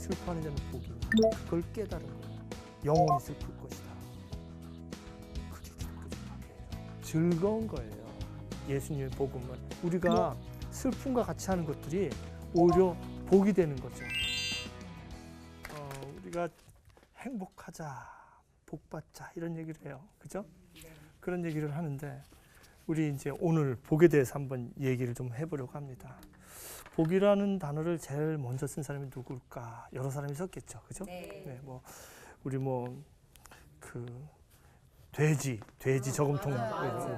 슬퍼하는 자는 복이 있나. 그걸 깨달은 거예요. 영원히 슬플 것이다. 그게 기독교적 복이에요. 즐거운 거예요. 예수님의 복음은 우리가 슬픔과 같이 하는 것들이 오히려 복이 되는 거죠. 우리가 행복하자, 복받자 이런 얘기를 해요. 그죠? 그런 얘기를 하는데 우리 이제 오늘 복에 대해서 한번 얘기를 좀 해보려고 합니다. 복이라는 단어를 제일 먼저 쓴 사람이 누굴까? 여러 사람이 썼겠죠. 그죠? 네, 뭐 우리 그 돼지 저금통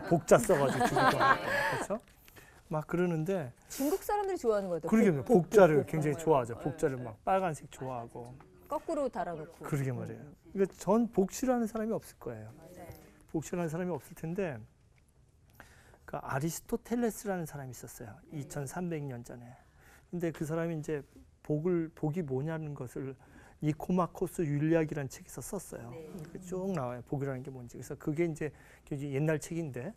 복자 써가지고 주기도 하고 그렇죠? 막 그러는데 중국 사람들이 좋아하는 것 같아요. 그러게 복자를 굉장히 좋아하죠. 복자를 막 빨간색 좋아하고 거꾸로 달아놓고. 그러게 말이에요. 그러니까 전 복 싫어하는 사람이 없을 거예요. 복 싫어하는 사람이 없을 텐데 그 아리스토텔레스라는 사람이 있었어요. 2300년 전에. 근데 그 사람이 이제 복이 뭐냐는 것을 니코마코스 율리학이라는 책에서 썼어요. 쭉 나와요. 복이라는 게 뭔지. 그래서 그게 이제 옛날 책인데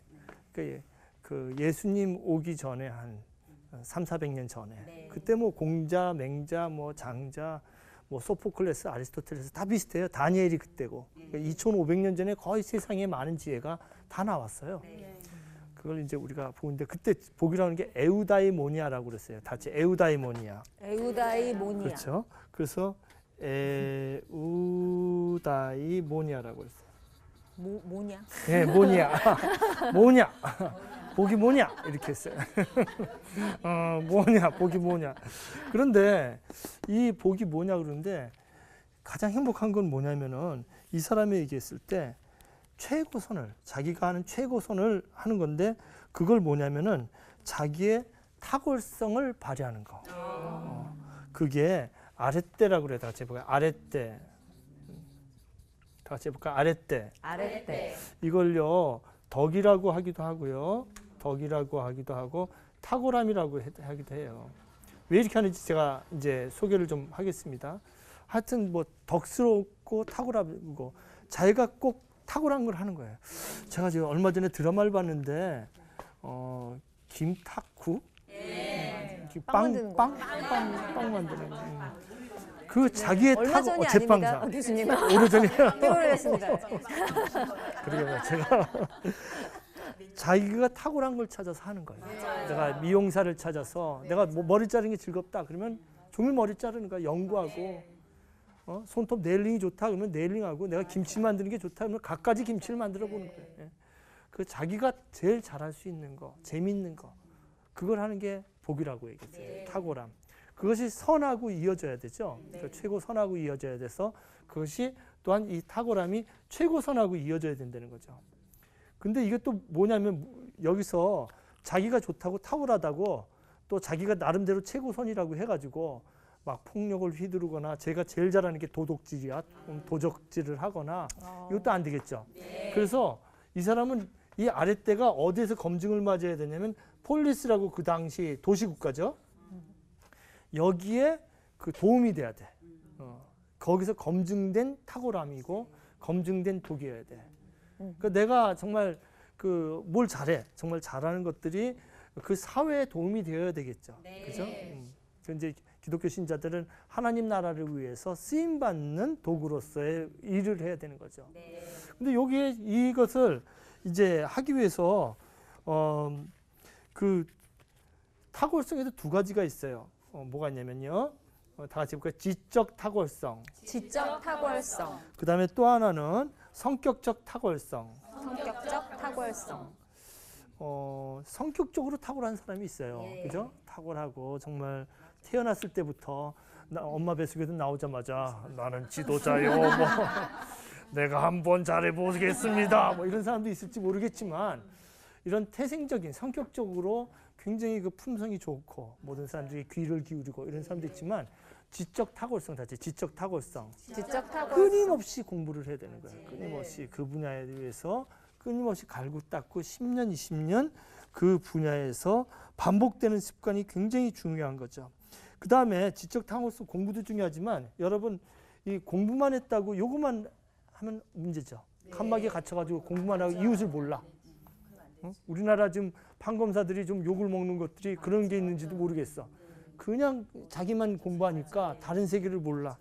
그 예수님 오기 전에 한 300~400년 전에 그때 뭐 공자, 맹자, 뭐 장자, 뭐 소포클레스, 아리스토텔레스 다 비슷해요. 다니엘이 그때고. 그러니까 2500년 전에 거의 세상에 많은 지혜가 다 나왔어요. 그걸 이제 우리가 보는데 그때 복이라는 게 에우다이모니아라고 그랬어요. 다시 에우다이모니아. 에우다이모니아. 그렇죠. 그래서 에우다이모니아라고 했어요. 뭐냐? 네, 모니아. 뭐냐? 복이 뭐냐? 이렇게 했어요. 뭐냐? 복이 뭐냐? 그런데 이 복이 뭐냐 그러는데 가장 행복한 건 뭐냐면은 이 사람이 얘기했을 때 최고선을 자기가 하는 최고선을 하는 건데 그걸 뭐냐면은 자기의 탁월성을 발휘하는 거. 그게 아랫대라고 그래요. 다 같이 해볼까요? 아랫대. 다 같이 해볼까요? 아랫대. 아랫대. 이걸요 덕이라고 하기도 하고요. 덕이라고 하기도 하고 탁월함이라고 하기도 해요. 왜 이렇게 하는지 제가 이제 소개를 좀 하겠습니다. 하여튼 뭐 덕스럽고 탁월하고 자기가 꼭 탁월한 걸 하는 거예요. 제가 지금 얼마 전에 드라마를 봤는데 김탁구 빵 만드는 그 자기의 얼마 전이 제빵사 아닙니다, 교수님. 오래전이에요. 꽤 오래됐습니다. 그러게 제가 자기가 탁월한 걸 찾아서 하는 거예요. 내가 미용사를 찾아서 내가 뭐 머리 자르는 게 즐겁다 그러면 종일 머리 자르는 거야. 연구하고 손톱 네일링이 좋다 그러면 네일링하고 내가 김치 만드는 게 좋다 그러면 갖가지 김치를 만들어 보는 거예요. 그 자기가 제일 잘할 수 있는 거, 재밌는 거 그걸 하는 게 복이라고 얘기했어요. 탁월함. 그것이 선하고 이어져야 되죠. 그러니까 최고 선하고 이어져야 돼서 그것이 또한 이 탁월함이 최고 선하고 이어져야 된다는 거죠. 근데 이게 또 뭐냐면 여기서 자기가 좋다고 탁월하다고 또 자기가 나름대로 최고선이라고 해가지고 막 폭력을 휘두르거나 제가 제일 잘하는 게 도덕질이야 도적질을 하거나 이것도 안 되겠죠. 그래서 이 사람은 이 아랫대가 어디에서 검증을 맞아야 되냐면 폴리스라고 그 당시 도시국가죠. 여기에 그 도움이 돼야 돼. 거기서 검증된 탁월함이고 검증된 독이어야 돼. 그러니까 내가 정말 그 뭘 잘해, 정말 잘하는 것들이 그 사회에 도움이 되어야 되겠죠. 그죠? 이제 기독교 신자들은 하나님 나라를 위해서 쓰임 받는 도구로서의 일을 해야 되는 거죠. 근데 여기에 이것을 이제 하기 위해서 그 탁월성에도 두 가지가 있어요. 뭐가 있냐면요. 다 같이 볼까요? 지적 탁월성. 지적 탁월성. 그 다음에 또 하나는 성격적 탁월성. 성격적 탁월성. 성격적으로 탁월한 사람이 있어요. 그죠? 탁월하고 정말 태어났을 때부터 엄마 뱃속에서 나오자마자 나는 지도자요. 뭐 내가 한번 잘해보겠습니다. 뭐 이런 사람도 있을지 모르겠지만 이런 태생적인 성격적으로 굉장히 그 품성이 좋고 모든 사람들이 귀를 기울이고 이런 사람도 있지만 지적 탁월성 자체, 지적 탁월성. 지적 탁월성. 끊임없이 공부를 해야 되는 거예요. 끊임없이 그 분야에 대해서 끊임없이 갈고 닦고 10년, 20년 그 분야에서 반복되는 습관이 굉장히 중요한 거죠. 그 다음에 지적 탁월성 공부도 중요하지만 여러분 이 공부만 했다고 요것만 하면 문제죠. 칸막이에 갇혀가지고 공부만 하고 이웃을 몰라. 우리나라 지금 판검사들이 좀 욕을 먹는 것들이 그런 게 있는지도 모르겠어. 그냥 자기만 공부하니까 다른 세계를 몰라.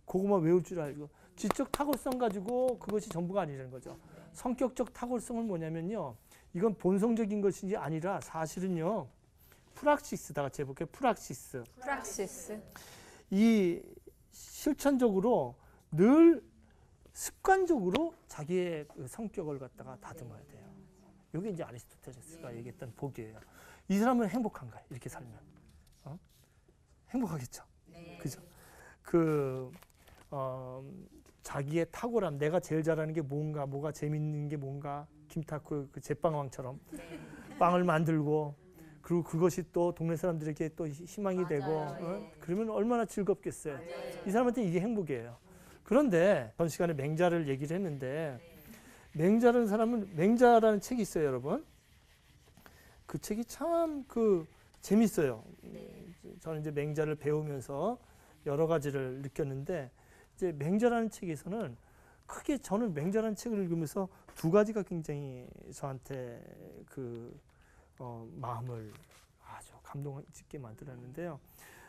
그거만 외울 줄 알고. 지적 탁월성 가지고 그것이 전부가 아니라는 거죠. 성격적 탁월성은 뭐냐면요. 이건 본성적인 것이 아니라 사실은요. 프락시스, 다 같이 해볼게요. 프락시스. 프락시스. 이 실천적으로 늘 습관적으로 자기의 그 성격을 갖다가 다듬어야 돼요. 이게 이제 아리스토텔레스가 얘기했던 복이에요. 이 사람은 행복한가? 이렇게 살면. 행복하겠죠. 그죠? 자기의 탁월함, 내가 제일 잘하는 게 뭔가, 뭐가 재밌는 게 뭔가, 김탁구 그 제빵왕처럼 빵을 만들고, 그리고 그것이 또 동네 사람들에게 또 희망이 되고, 그러면 얼마나 즐겁겠어요. 이 사람한테 이게 행복이에요. 그런데 전 시간에 맹자를 얘기를 했는데, 맹자라는 사람은, 맹자라는 책이 있어요, 여러분. 그 책이 참 재밌어요. 저는 이제 맹자를 배우면서 여러 가지를 느꼈는데, 이제 맹자라는 책에서는 크게 저는 맹자라는 책을 읽으면서 두 가지가 굉장히 저한테 마음을 아주 감동 깊게 만들었는데요.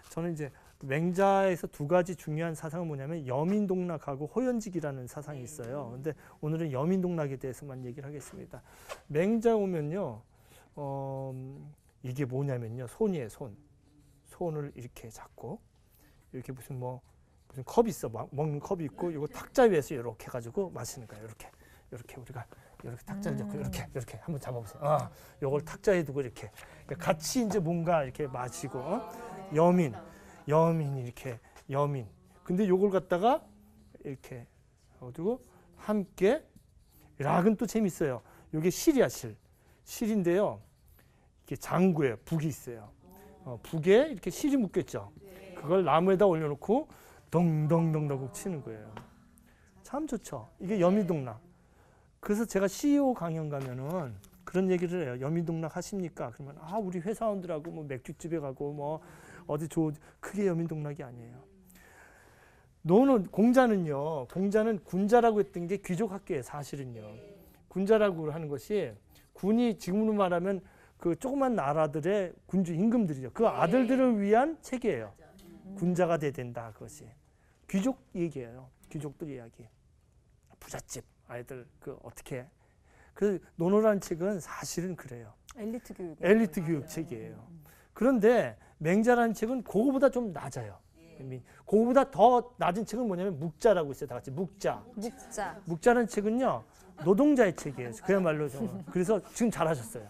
저는 이제 맹자에서 두 가지 중요한 사상은 뭐냐면 여민동락하고 호연직이라는 사상이 있어요. 근데 오늘은 여민동락에 대해서만 얘기를 하겠습니다. 맹자 오면요, 이게 뭐냐면요, 손이에요, 손. 손을 이렇게 잡고, 이렇게 무슨 컵이 있어, 먹는 컵이 있고, 이거 탁자 위에서 이렇게 해가지고 마시는 거예요. 이렇게 우리가 이렇게 탁자를 잡고 이렇게 한번 잡아보세요. 요걸 탁자에 두고 이렇게 같이 이제 뭔가 이렇게 마시고, 여민 이렇게 여민. 근데 요걸 갖다가 이렇게 두고 함께. 락은 또 재밌어요. 요게 실이야, 실인데요. 이게 장구예요. 북이 있어요. 북에 이렇게 실이 묶였죠. 그걸 나무에다 올려놓고 덩덩덩덩 치는 거예요. 참 좋죠. 이게 여민동락. 그래서 제가 CEO 강연 가면은 그런 얘기를 해요. 여민동락 하십니까? 그러면 우리 회사원들하고 뭐 맥주집에 가고 뭐 어디 그게 여민동락이 아니에요. 공자는 군자라고 했던 게 귀족 학교예요, 사실은요. 군자라고 하는 것이, 군이 지금으로 말하면 그 조그만 나라들의 군주 임금들이죠. 그 아들들을 위한 책이에요. 군자가 돼야 된다, 그것이. 귀족 얘기예요. 귀족들 이야기. 부잣집 아이들 어떻게. 그 논어라는 책은 사실은 그래요. 엘리트 교육 책이에요. 그런데 맹자라는 책은 그거보다 좀 낮아요. 그거보다 더 낮은 책은 뭐냐면 묵자라고 있어요. 다 같이 묵자라는 책은요, 노동자의 책이에요. 그야말로 그래서 지금 잘하셨어요.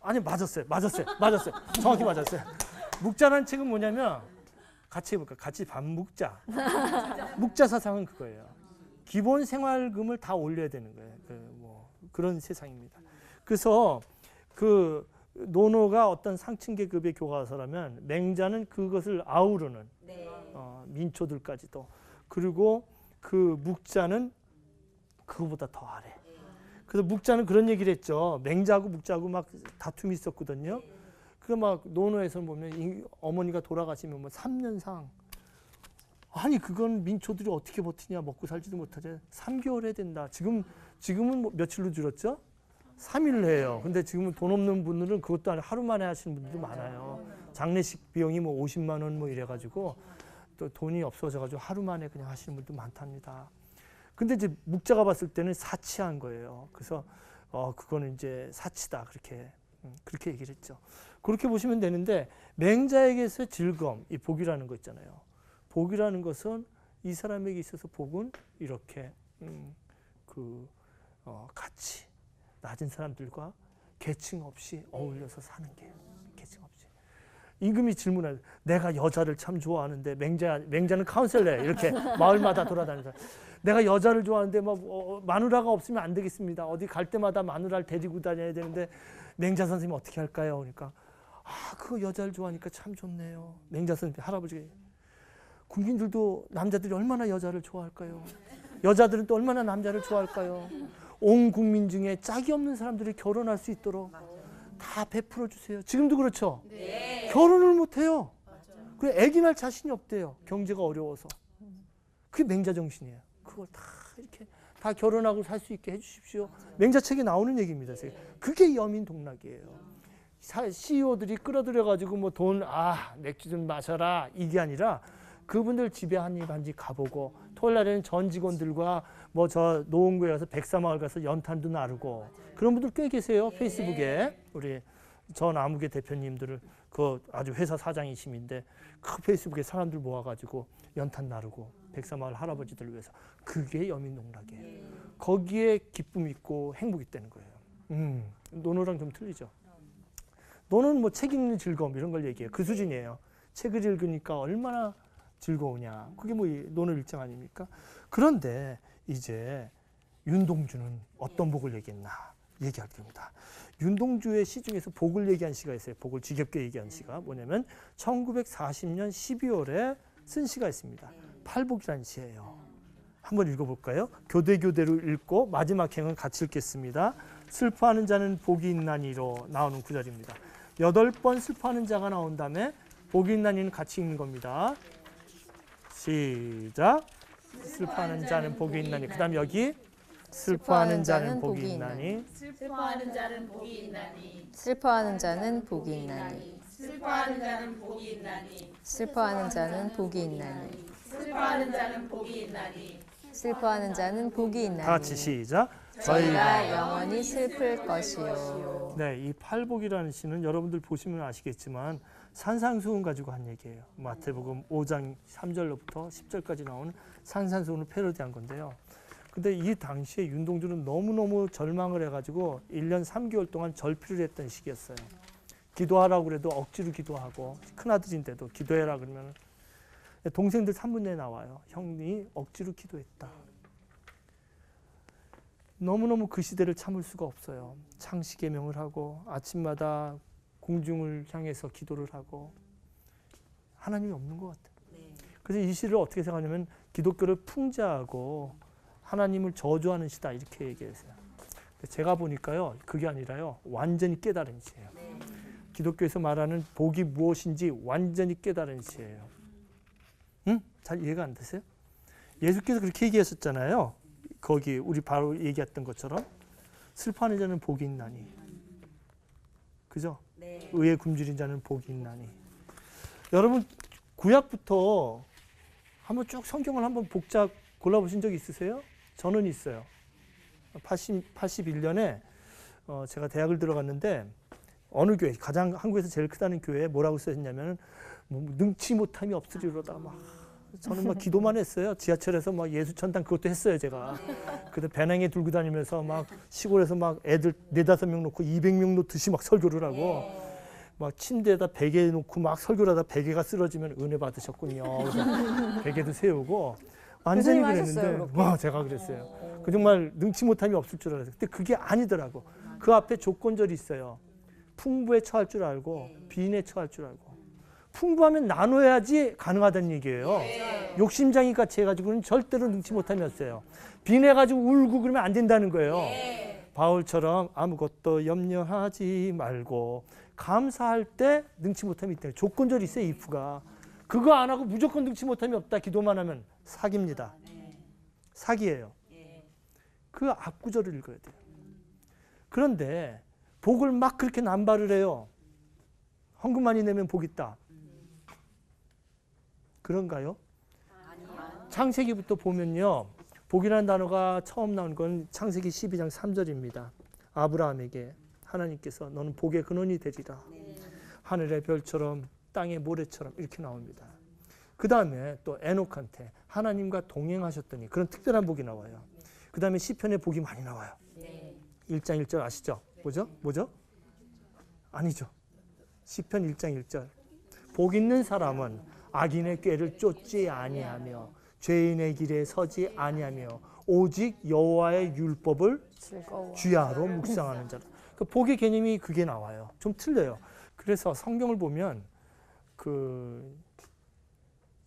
아니 맞았어요. 정확히 맞았어요. 묵자라는 책은 뭐냐면, 같이 해볼까? 같이 밥 묵자. 묵자 사상은 그거예요. 기본 생활금을 다 올려야 되는 거예요. 그런 세상입니다. 그래서 논어가 어떤 상층 계급의 교과서라면 맹자는 그것을 아우르는 민초들까지도, 그리고 묵자는 그거보다 더 아래. 그래서 묵자는 그런 얘기를 했죠. 맹자하고 묵자하고 막 다툼이 있었거든요. 막 논어에서 보면 어머니가 돌아가시면 3년상. 아니 그건 민초들이 어떻게 버티냐, 먹고 살지도 못하지. 3개월 해야 된다. 지금은 며칠로 줄었죠? 3일 해요. 근데 지금은 돈 없는 분들은 그것도 아니고 하루 만에 하시는 분들도 많아요. 장례식 비용이 50만 원 이래가지고 또 돈이 없어져가지고 하루 만에 그냥 하시는 분도 많답니다. 근데 이제 묵자가 봤을 때는 사치한 거예요. 그래서 그거는 이제 사치다, 그렇게 얘기를 했죠. 그렇게 보시면 되는데, 맹자에게서 즐거움, 이 복이라는 거 있잖아요. 복이라는 것은 이 사람에게 있어서 복은 이렇게 같이 낮은 사람들과 계층 없이 어울려서 사는 게, 계층 없이. 임금이 질문해요. 내가 여자를 참 좋아하는데, 맹자는 카운셀러예요. 이렇게 마을마다 돌아다니면서. 내가 여자를 좋아하는데 마누라가 없으면 안 되겠습니다. 어디 갈 때마다 마누라를 데리고 다녀야 되는데 맹자 선생님 어떻게 할까요? 그러니까 그 여자를 좋아하니까 참 좋네요. 맹자 선생님, 할아버지, 국민들도 남자들이 얼마나 여자를 좋아할까요? 여자들은 또 얼마나 남자를 좋아할까요? 온 국민 중에 짝이 없는 사람들이 결혼할 수 있도록 다 베풀어 주세요. 지금도 그렇죠? 네. 결혼을 못 해요. 그 아기 낳을 자신이 없대요. 경제가 어려워서. 그게 맹자 정신이에요. 그걸 다 이렇게 다 결혼하고 살 수 있게 해주십시오. 맹자 책에 나오는 얘기입니다. 그게 여민동락이에요. CEO들이 끌어들여가지고 뭐 돈, 맥주 좀 마셔라 이게 아니라 그분들 집에 한입 가보고 토요일 날에는 전 직원들과 뭐 저 노원구에 가서 백사마을 가서 연탄도 나르고 그런 분들 꽤 계세요. 페이스북에 우리 전 아무개 대표님들을 그 아주 회사 사장이심인데 그 페이스북에 사람들 모아가지고 연탄 나르고 백사마을 할아버지들 위해서 그게 여민농락이에요. 거기에 기쁨 있고 행복 있다는 거예요. 노노랑 좀 틀리죠. 노는 뭐 책 읽는 즐거움 이런 걸 얘기해요. 그 수준이에요. 책을 읽으니까 얼마나 즐거우냐. 그게 뭐 노는 일정 아닙니까? 그런데 이제 윤동주는 어떤 복을 얘기했나 얘기할 겁니다. 윤동주의 시 중에서 복을 얘기한 시가 있어요. 복을 지겹게 얘기한 시가 뭐냐면 1940년 12월에 쓴 시가 있습니다. 팔복이라는 시예요. 한번 읽어볼까요? 교대교대로 읽고 마지막 행은 같이 읽겠습니다. 슬퍼하는 자는 복이 있나니로 나오는 구절입니다. 8번 슬퍼하는 자가 나온 다음에 복이 있나니는 같이 읽는 겁니다. 시작. 슬퍼하는 자는 복이 있나니. 그 다음 여기 슬퍼하는 자는 복이 있나니. 슬퍼하는 자는 복이 있나니. 슬퍼하는 자는 복이 있나니. 슬퍼하는 자는 복이 있나니. 슬퍼하는 자는 복이 있나니. 슬퍼하는 자는 복이 있나니. 슬퍼하는 자는 복이 있나니. 다 같이 시작. 저희가 영원히 슬플 것이요. 네, 이 팔복이라는 시는 여러분들 보시면 아시겠지만 산상수훈 가지고 한 얘기예요. 마태복음 5장 3절로부터 10절까지 나오는 산상수훈을 패러디한 건데요. 근데 이 당시에 윤동주는 너무너무 절망을 해가지고 1년 3개월 동안 절필을 했던 시기였어요. 기도하라고 그래도 억지로 기도하고 큰아들인데도 기도해라 그러면 동생들 3분의 나와요. 형이 억지로 기도했다. 너무너무 그 시대를 참을 수가 없어요. 창시계명을 하고 아침마다 공중을 향해서 기도를 하고 하나님이 없는 것 같아요. 그래서 이 시를 어떻게 생각하냐면 기독교를 풍자하고 하나님을 저주하는 시다 이렇게 얘기했어요. 제가 보니까요 그게 아니라요 완전히 깨달은 시예요. 기독교에서 말하는 복이 무엇인지 완전히 깨달은 시예요. 응? 잘 이해가 안 되세요? 예수께서 그렇게 얘기하셨잖아요. 거기 우리 바로 얘기했던 것처럼 슬퍼하는 자는 복이 있나니. 그죠? 네. 의에 굶주린 자는 복이 있나니. 여러분 구약부터 한번 쭉 성경을 한번 복잡 골라보신 적 있으세요? 저는 있어요. 81년에 제가 대학을 들어갔는데 어느 교회, 가장 한국에서 제일 크다는 교회에 뭐라고 써있냐면 뭐 능치 못함이 없으리로다 막. 저는 막 기도만 했어요. 지하철에서 막 예수천당 그것도 했어요, 제가. 그때 배낭에 들고 다니면서 막 시골에서 막 애들 4-5명 놓고 200명 놓듯이 막 설교를 하고 막 침대에다 베개 놓고 막 설교를 하다 베개가 쓰러지면 은혜 받으셨군요. 그래서 베개도 세우고 완전히 그랬는데 제가 그랬어요. 그 정말 능치 못함이 없을 줄 알았어요. 근데 그게 아니더라고. 그 앞에 조건절이 있어요. 풍부에 처할 줄 알고 빈에 처할 줄 알고. 풍부하면 나눠야지 가능하다는 얘기예요. 욕심장이 같이 해가지고는 절대로 능치 못함이 없어요. 빈해가지고 울고 그러면 안 된다는 거예요. 바울처럼 아무것도 염려하지 말고 감사할 때 능치 못함이 있다. 조건절이 있어요. if가. 그거 안 하고 무조건 능치 못함이 없다. 기도만 하면 사기입니다. 사기예요. 그 앞구절을 읽어야 돼요. 그런데 복을 막 그렇게 남발을 해요. 헌금 많이 내면 복 있다. 그런가요? 창세기부터 보면요. 복이라는 단어가 처음 나온 건 창세기 12장 3절입니다. 아브라함에게 하나님께서 너는 복의 근원이 되리라. 하늘의 별처럼 땅의 모래처럼 이렇게 나옵니다. 그 다음에 또 에녹한테 하나님과 동행하셨더니 그런 특별한 복이 나와요. 그 다음에 시편에 복이 많이 나와요. 1장 1절 아시죠? 뭐죠? 아니죠. 시편 1장 1절. 복 있는 사람은 악인의 꾀를 쫓지 아니하며 죄인의 길에 서지 아니하며 오직 여호와의 율법을 주야로 묵상하는 자라. 그 복의 개념이 그게 나와요. 좀 틀려요. 그래서 성경을 보면 그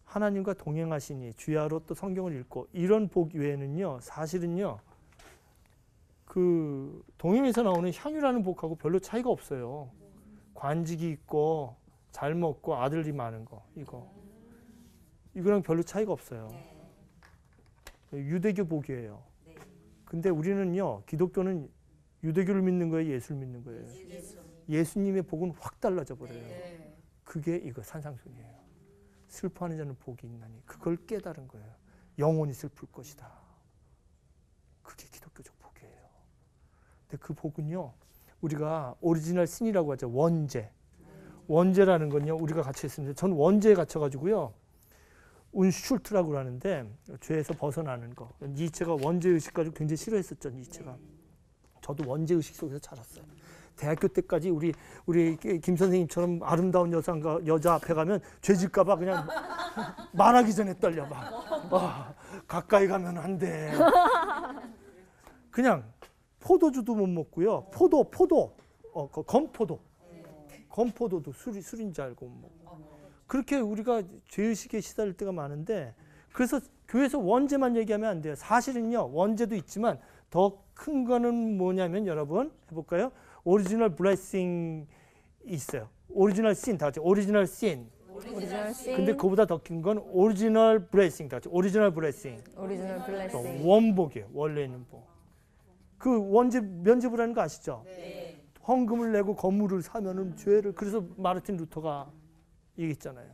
하나님과 동행하시니 주야로 또 성경을 읽고 이런 복 외에는요. 사실은요. 그 동행에서 나오는 향유라는 복하고 별로 차이가 없어요. 관직이 있고 잘 먹고 아들이 많은 거 이거랑 별로 차이가 없어요. 유대교 복이에요. 근데 우리는요 기독교는 유대교를 믿는 거예요, 예수를 믿는 거예요. 예수님의 복은 확 달라져 버려요. 그게 이거 산상순이에요. 슬퍼하는 자는 복이 있나니. 그걸 깨달은 거예요. 영원히 슬플 것이다. 그게 기독교적 복이에요. 근데 그 복은요, 우리가 오리지널 신이라고 하죠. 원죄. 원죄라는 건요, 우리가 갇혀 있습니다. 전 원죄에 갇혀가지고요, 운슐트라고 하는데, 죄에서 벗어나는 거. 니체가 원죄의식 가지고 굉장히 싫어했었죠, 니체가. 저도 원죄의식 속에서 자랐어요. 대학교 때까지 우리 김 선생님처럼 아름다운 여자 앞에 가면 죄질까봐 그냥 말하기 전에 떨려 막. 가까이 가면 안 돼. 그냥 포도주도 못 먹고요. 건포도도 술인 줄 알고 못 먹고. 그렇게 우리가 죄의식에 시달릴 때가 많은데, 그래서 교회에서 원죄만 얘기하면 안 돼요. 사실은요, 원죄도 있지만 더 큰 거는 뭐냐면, 여러분 해볼까요? 오리지널 블레싱이 있어요. 오리지널 씬, 다 같이 오리지널 씬. 오리지널 씬. 근데 그보다 더 긴 건 오리지널 블레싱, 다 같이 오리지널 블레싱. 오리지널 블레싱. 원복이에요. 원래 있는 복. 그 원죄 면죄부라는 거 아시죠? 네. 헌금을 내고 건물을 사면은 죄를, 그래서 마르틴 루터가 얘기했잖아요.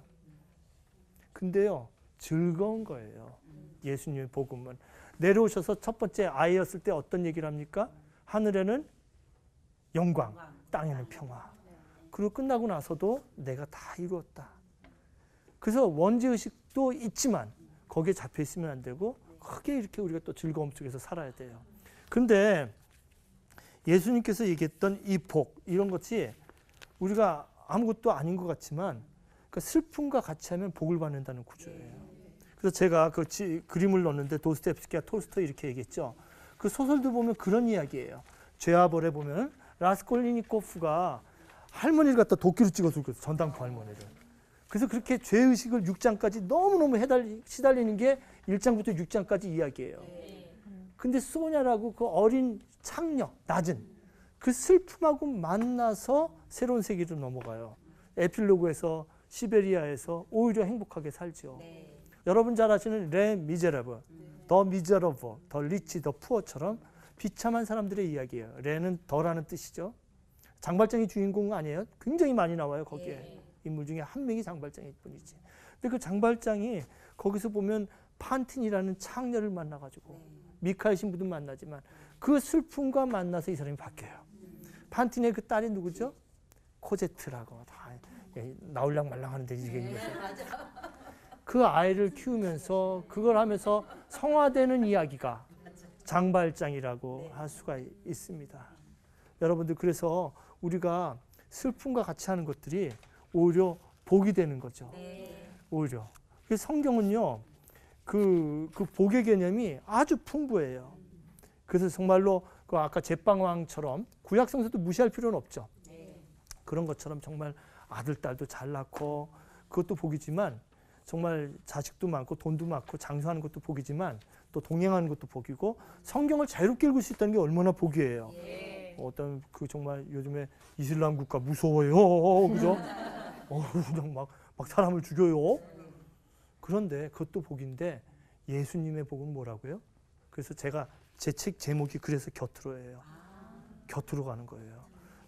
근데요, 즐거운 거예요. 예수님의 복음은. 내려오셔서 첫 번째 아이였을 때 어떤 얘기를 합니까? 하늘에는 영광, 땅에는 평화. 그리고 끝나고 나서도 내가 다 이루었다. 그래서 원죄의식도 있지만 거기에 잡혀 있으면 안 되고, 크게 이렇게 우리가 또 즐거움 속에서 살아야 돼요. 근데 예수님께서 얘기했던 이 복, 이런 것이 우리가 아무것도 아닌 것 같지만, 그 슬픔과 같이 하면 복을 받는다는 구조예요. 그래서 제가 그 그림을 넣었는데, 도스토옙스키와 톨스토이 이렇게 얘기했죠. 그 소설도 보면 그런 이야기예요. 죄와벌에 보면 라스콜리니코프가 할머니를 갖다 도끼로 찍어서 죽였어요. 전당포 할머니를. 그래서 그렇게 죄의식을 6장까지 너무너무 시달리는 게 1장부터 6장까지 이야기예요. 근데 소냐라고 그 어린 창녀, 낮은 그 슬픔하고 만나서 새로운 세계로 넘어가요. 에필로그에서 시베리아에서 오히려 행복하게 살죠. 여러분 잘 아시는 레 미제라블, 더 미저러블, 더 리치, 더 푸어처럼 비참한 사람들의 이야기예요. 레는 더라는 뜻이죠. 장발장이 주인공 아니에요? 굉장히 많이 나와요, 거기에. 인물 중에 한 명이 장발장일 뿐이지. 근데 그 장발장이 거기서 보면 판틴이라는 창녀를 만나가지고 미카엘 신부도 만나지만 그 슬픔과 만나서 이 사람이 바뀌어요. 판틴의 그 딸이 누구죠? 코제트라고. 다 나올랑 말랑 하는데 이게 그 아이를 키우면서 그걸 하면서 성화되는 이야기가 장발장이라고 할 수가 있습니다. 여러분들, 그래서 우리가 슬픔과 같이 하는 것들이 오히려 복이 되는 거죠. 오히려. 성경은요, 그 복의 개념이 아주 풍부해요. 그래서 정말로 그 아까 제빵왕처럼 구약 성서도 무시할 필요는 없죠. 그런 것처럼 정말 아들, 딸도 잘 낳고 그것도 복이지만, 정말 자식도 많고 돈도 많고 장수하는 것도 복이지만, 또 동행하는 것도 복이고, 성경을 자유롭게 읽을 수 있다는 게 얼마나 복이에요. 어떤 그 정말 요즘에 이슬람 국가 무서워요, 그죠? 그냥 막 사람을 죽여요. 그런데 그것도 복인데, 예수님의 복은 뭐라고요? 그래서 제가 제 책 제목이 그래서 곁으로예요. 곁으로 가는 거예요.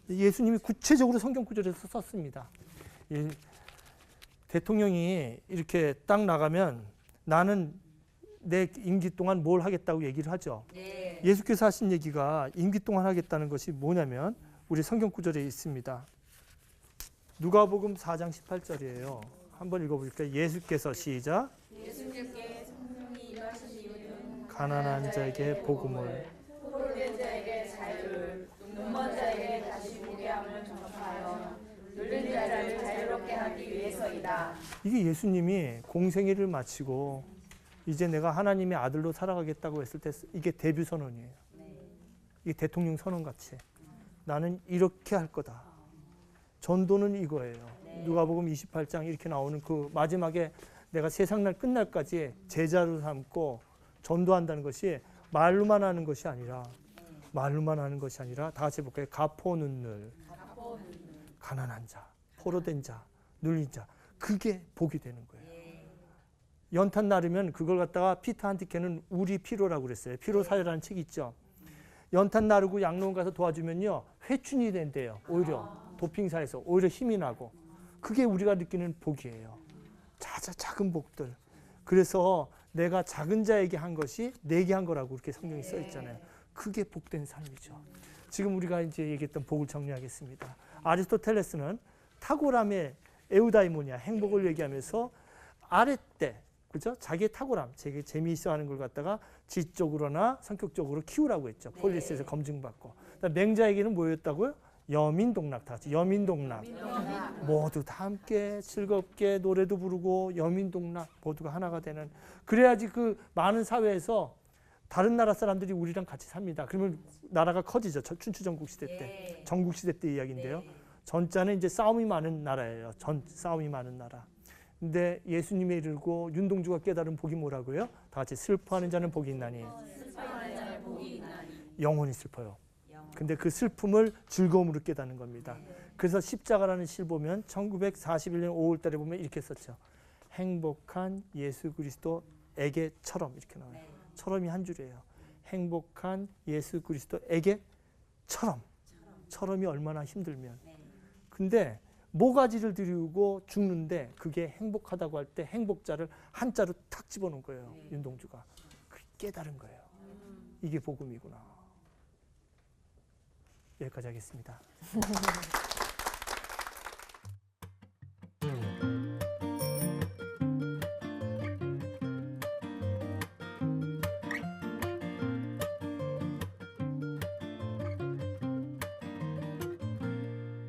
예수님이 구체적으로 성경 구절에서 썼습니다. 대통령이 이렇게 딱 나가면 나는 내 임기 동안 뭘 하겠다고 얘기를 하죠. 예수께서 하신 얘기가 임기 동안 하겠다는 것이 뭐냐면 우리 성경 구절에 있습니다. 누가복음 4장 18절이에요. 한번 읽어볼까요? 예수께서 시작. 예수님께 성령이 임하신 이유는 가난한 자에게 복음을, 포로된 자에게 자유를, 눈먼 자에게 다시 보게 함을 전파하여 눌린 자를 자유롭게 하기 위해서이다. 이게 예수님이 공생애를 마치고 이제 내가 하나님의 아들로 살아가겠다고 했을 때 이게 데뷔 선언이에요. 이게 대통령 선언 같이. 나는 이렇게 할 거다. 전도는 이거예요. 누가복음 28장 이렇게 나오는 그 마지막에 내가 세상날 끝날까지 제자로 삼고 전도한다는 것이 말로만 하는 것이 아니라, 말로만 하는 것이 아니라 다 같이 볼까요? 가포눈늘, 가난한 자, 포로된 자, 눌린 자, 그게 복이 되는 거예요. 연탄 나르면 그걸 갖다가 피터 한티케는 우리 피로라고 그랬어요. 피로사회라는 책이 있죠. 연탄 나르고 양로원 가서 도와주면요, 회춘이 된대요. 오히려 도핑사에서 오히려 힘이 나고 그게 우리가 느끼는 복이에요. 작은 복들. 그래서 내가 작은 자에게 한 것이 내게 한 거라고 이렇게 성경에 써 있잖아요. 그게 복된 삶이죠. 지금 우리가 이제 얘기했던 복을 정리하겠습니다. 아리스토텔레스는 탁월함의 에우다이모니아, 행복을 얘기하면서 아랫대, 그죠? 자기의 탁월함, 자기 재미있어 하는 걸 갖다가 지적으로나 성격적으로 키우라고 했죠. 폴리스에서 검증받고. 맹자에게는 뭐였다고요? 여민동락, 다 같이 여민동락. 모두 다 함께 즐겁게 노래도 부르고 여민동락 모두가 하나가 되는. 그래야지 그 많은 사회에서 다른 나라 사람들이 우리랑 같이 삽니다. 그러면 나라가 커지죠. 춘추전국 시대 때, 전국 시대 때 이야기인데요. 전자는 이제 싸움이 많은 나라예요. 싸움이 많은 나라. 근데 예수님에 이르고 윤동주가 깨달은 복이 뭐라고요? 다 같이 슬퍼하는 자는 복이 있나니. 영원히 슬퍼요. 근데 그 슬픔을 즐거움으로 깨닫는 겁니다. 그래서 십자가라는 시를 보면 1941년 5월 달에 보면 이렇게 썼죠. 행복한 예수 그리스도에게처럼 이렇게 나와요. 처럼이 한 줄이에요. 행복한 예수 그리스도에게처럼. 처럼이 얼마나 힘들면. 근데 모가지를 들이고 죽는데 그게 행복하다고 할 때 행복자를 한자로 탁 집어넣은 거예요. 윤동주가. 깨달은 거예요. 이게 복음이구나. 여기까지 하겠습니다.